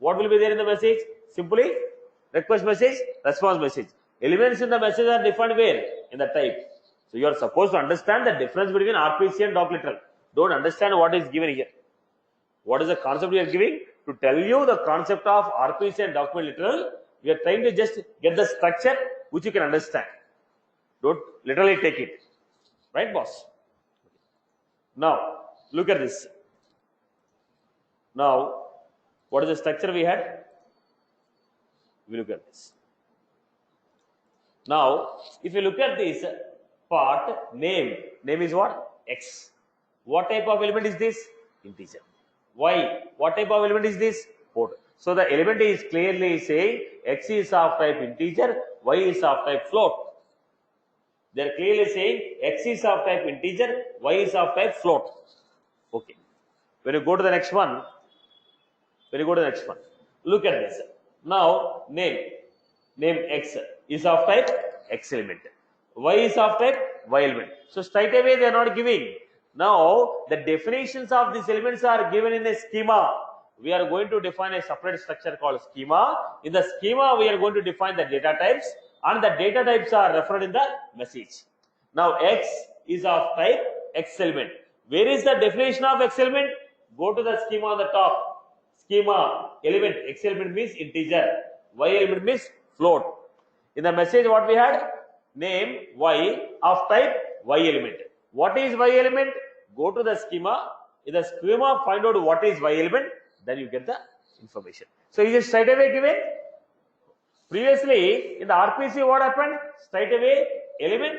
What will be there in the message? Simply request message, response message. Elements in the message are defined where? In the type. So you are supposed to understand the difference between RPC and doc literal. Don't understand what is given here. What is the concept we are giving? To tell you the concept of RPC and document literal, we are trying to just get the structure which you can understand. Don't literally take it. Right, boss? Now, look at this. Now, what is the structure we had? We look at this. Now, if you look at this part, name is what? X. What type of element is this? Integer. Y. What type of element is this? Float. So the element is clearly saying X is of type integer, Y is of type float. They are clearly saying X is of type integer, Y is of type float. Okay. When you go to the next one, look at this. Now, name X is of type X element. Y is of type Y element. So straight away they are not giving. Now, the definitions of these elements are given in a schema. We are going to define a separate structure called schema. In the schema, we are going to define the data types, and the data types are referred in the message. Now, X is of type X element. Where is the definition of X element? Go to the schema on the top. Schema element, X element means integer. Y element means float. In the message what we had? Name Y of type Y element. What is Y element? Go to the schema. In the schema, find out what is Y element. Then you get the information. So is it straight away given? Previously, in the RPC, what happened? Straight away, element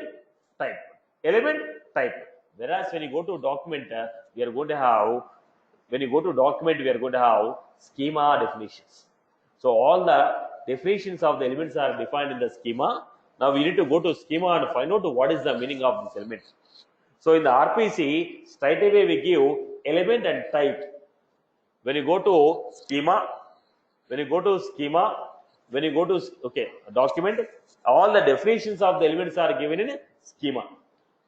type. Element type. Whereas when you go to document, we are going to have, when you go to document, we are going to have schema definitions. So all the definitions of the elements are defined in the schema. Now we need to go to schema and find out what is the meaning of this element. So in the RPC, straight away we give element and type. When you go to schema, document, all the definitions of the elements are given in a schema.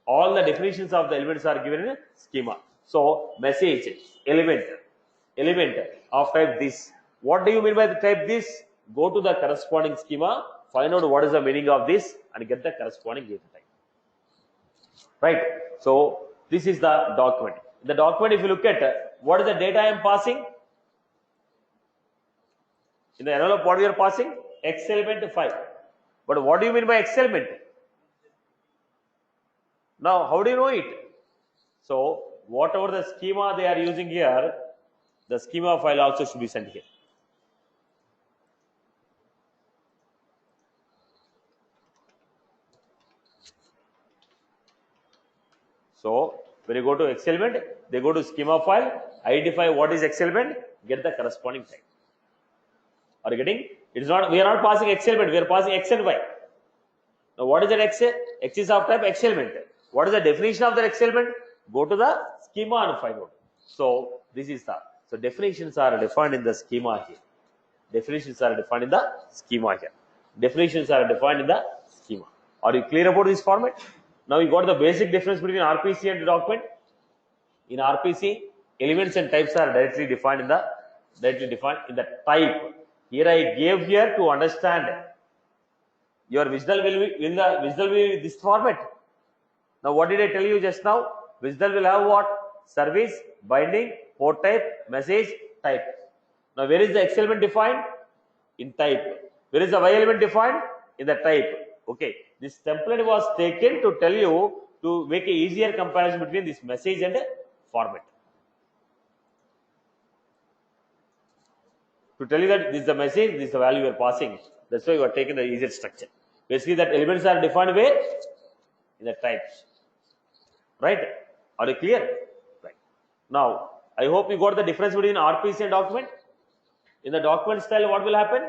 All the definitions of the elements are given in a schema. So message, element of type this. What do you mean by the type this? Go to the corresponding schema, find out what is the meaning of this and get the corresponding data type. Right. So this is the document. In the document, if you look at what is the data I am passing? In the envelope, what we are passing? X element 5. But what do you mean by X element? Now, how do you know it? So, whatever the schema they are using here, the schema file also should be sent here. So, when you go to X element, they go to schema file, identify what is X element, get the corresponding type. Are you getting? It is not, we are not passing X element, we are passing X and Y. Now, what is that X? X is of type X element. What is the definition of the X element? Go to the schema and find out. So, this is the, so definitions are defined in the schema here. Definitions are defined in the schema here. Definitions are defined in the schema. Are you clear about this format? Now, you got the basic difference between RPC and the document. In RPC, elements and types are directly defined in the type. Here I gave here to understand. Your visual will be this format. Now, what did I tell you just now? Visual will have what? Service, binding, port type, message, type. Now, where is the X element defined? In type. Where is the Y element defined? In the type. Okay. This template was taken to tell you to make a easier comparison between this message and format. To tell you that this is the message, this is the value you are passing. That's why you are taking the easier structure. Basically, that elements are defined where? In the types. Right? Are you clear? Right. Now, I hope you got the difference between RPC and document. In the document style, what will happen?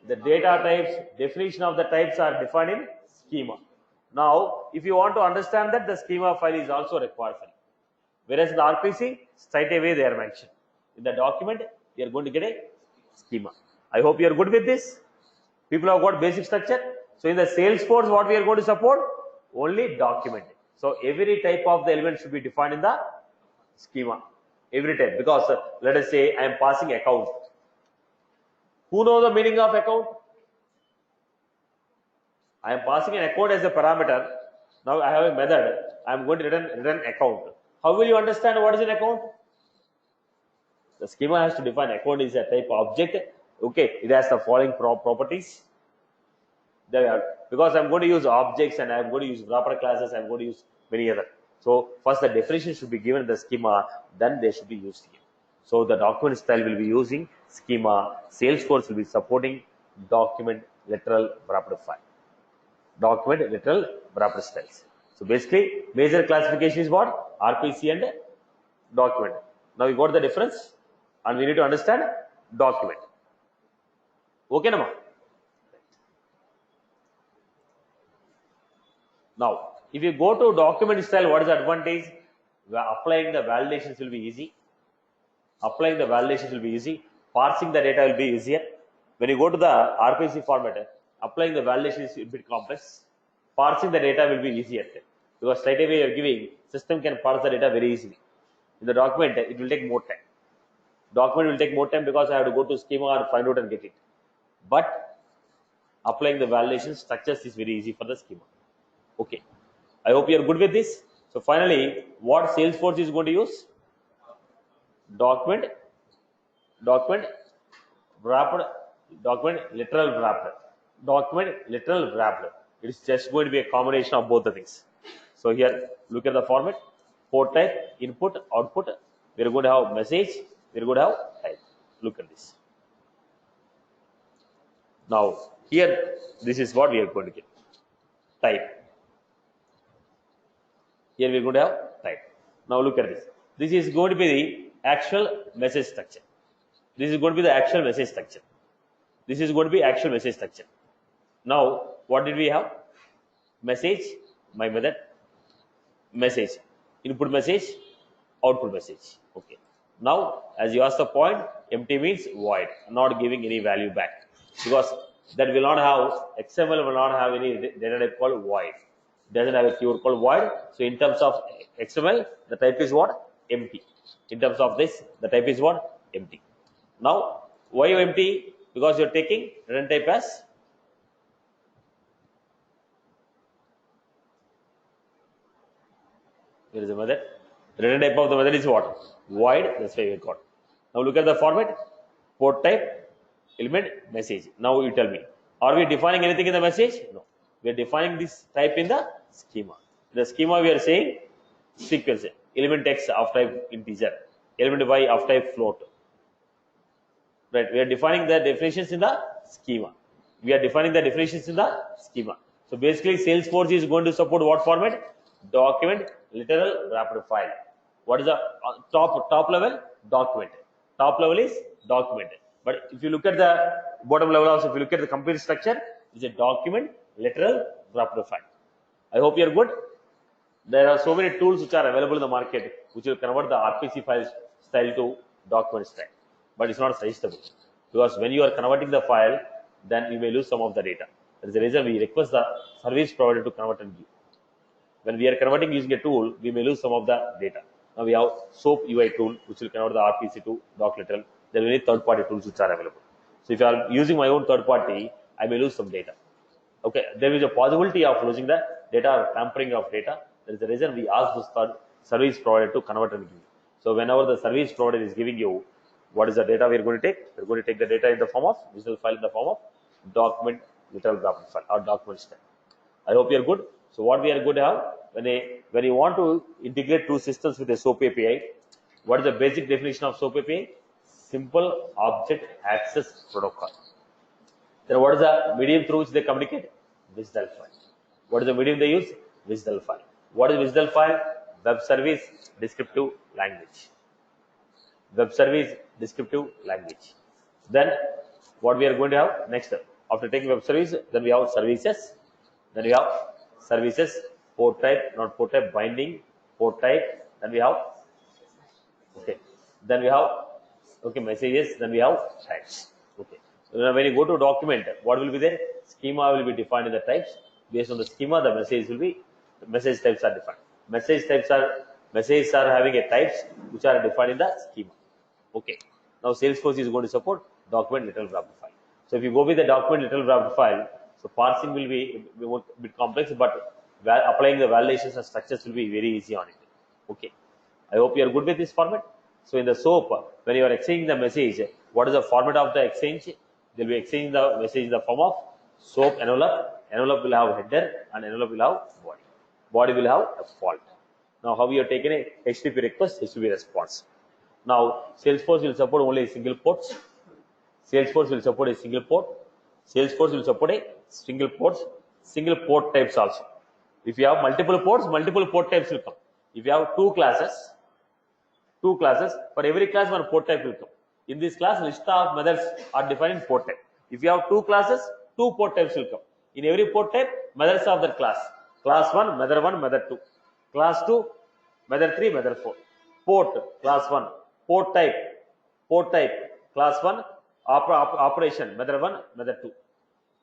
The data types, definition of the types are defined in schema. Now, if you want to understand that, the schema file is also required for you. Whereas in the RPC, straight away they are mentioned. In the document, you are going to get a schema. I hope you are good with this. People have got basic structure. So in the Salesforce, what we are going to support? Only document. So every type of the element should be defined in the schema. Every type. Because let us say I am passing account. Who knows the meaning of account? I am passing an account as a parameter. Now I have a method. I am going to return account. How will you understand what is an account? The schema has to define account is a type of object. Okay, it has the following properties. There are, because I am going to use objects and I am going to use wrapper classes, I am going to use many other. So first the definition should be given in the schema, then they should be used here. So the document style will be using schema. Salesforce will be supporting document, literal, wrapper file. Document, literal, wrapper styles. So basically, major classification is what? RPC and document. Now we got the difference, and we need to understand document. Okay, Nama? Now, if you go to document style, what is the advantage? Applying the validations will be easy. Applying the validations will be easy. Parsing the data will be easier. When you go to the RPC format, applying the validation is a bit complex. Parsing the data will be easier. Because straight away you are giving, system can parse the data very easily. In the document, it will take more time. Document will take more time because I have to go to schema or find out and get it. But applying the validation structures is very easy for the schema. Okay. I hope you are good with this. So finally, what Salesforce is going to use? Document, wrapped, document literal wrapped, document literal wrapped. It's just going to be a combination of both the things. So here, look at the format, port type, input, output. We're going to have message, we're going to have type. Look at this. Now, here, this is what we are going to get. Type. Here we're going to have type. Now look at this. This is going to be the actual message structure. This is going to be the actual message structure. This is going to be actual message structure. Now, what did we have? Message, my method, message, input message, output message. Okay. Now, as you asked the point, empty means void, not giving any value back, because that will not have, XML will not have any data type called void. Doesn't have a keyword called void. So in terms of XML, the type is what? Empty. In terms of this, the type is what? Empty. Now, why empty? Because you're taking return type as here is the method. The return type of the method is what? Void. That's why we got. Now look at the format. Port type, element, message. Now you tell me, are we defining anything in the message? No. We are defining this type in the schema. In the schema we are saying sequence, element X of type integer, element Y of type float. Right. We are defining the definitions in the schema. We are defining the definitions in the schema. So basically, Salesforce is going to support what format? Document, literal, wrapped file. What is the top level? Document. Top level is document. But if you look at the bottom level also, if you look at the complete structure, it's a document, literal, wrapped file. I hope you are good. There are so many tools which are available in the market which will convert the RPC file style to document style. But it's not suggestible, because when you are converting the file, then you may lose some of the data. That is the reason we request the service provider to convert and give. When we are converting using a tool, we may lose some of the data. Now we have SOAP UI tool which will convert the RPC to doc literal. There are many third-party tools which are available. So if I am using my own third-party, I may lose some data. Okay, there is a possibility of losing the data or tampering of data. That is the reason we ask this third service provider to convert and give. So whenever the service provider is giving you what is the data we are going to take? We are going to take the data in the form of visual file, in the form of document literal wrapped file or document style. I hope you are good. So what we are going to have, when you want to integrate two systems with a SOAP API, what is the basic definition of SOAP API? Simple Object Access Protocol. Then what is the medium through which they communicate? WSDL file. What is the medium they use? WSDL file. What is WSDL file? Web Service Descriptive Language. Web Service Descriptive Language. Then what we are going to have next, after taking web service, then we have services. Then we have services, port type, not port type, binding, port type. Then we have, okay. Then we have, okay, messages. Then we have types. Okay. So when you go to document, what will be there? Schema will be defined in the types. Based on the schema, the message types are defined. Messages are having a types which are defined in the schema. Okay. Now Salesforce is going to support document literal wrapped file. So if you go with the document literal wrapped file, so parsing will be a bit complex, but applying the validations and structures will be very easy on it. Okay. I hope you are good with this format. So in the SOAP, when you are exchanging the message, what is the format of the exchange? They will be exchanging the message in the form of SOAP envelope. Envelope will have header and envelope will have body. Body will have a fault. Now how we have taken a HTTP request, HTTP response. Now Salesforce will support only single ports. Salesforce will support a single port. Salesforce will support a single port types also. If you have multiple ports, multiple port types will come. If you have two classes, for every class one port type will come. In this class, list of methods are defined in port type. If you have two classes, two port types will come. In every port type, methods of that class. Class 1, method 2. Class 2, method 3, method 4. Port, class 1. Port type, class 1. Operation, method 1, method 2.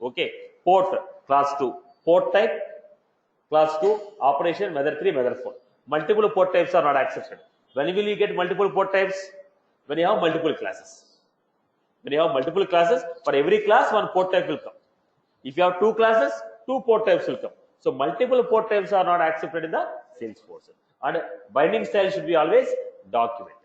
Okay. Port, class 2. Port type, class 2. Operation, method 3, method 4. Multiple port types are not accepted. When will you get multiple port types? When you have multiple classes. When you have multiple classes, for every class, one port type will come. If you have two classes, two port types will come. So multiple port types are not accepted in the Salesforce. And binding style should be always document.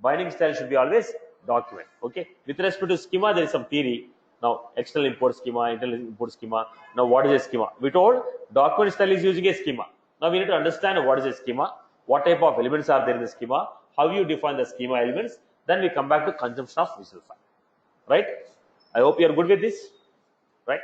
Binding style should be always document. Okay. With respect to schema, there is some theory. Now, external import schema, internal import schema. Now, what is a schema? We told document style is using a schema. Now, we need to understand what is a schema, what type of elements are there in the schema, how you define the schema elements. Then we come back to consumption of visual file. Right? I hope you are good with this. Right?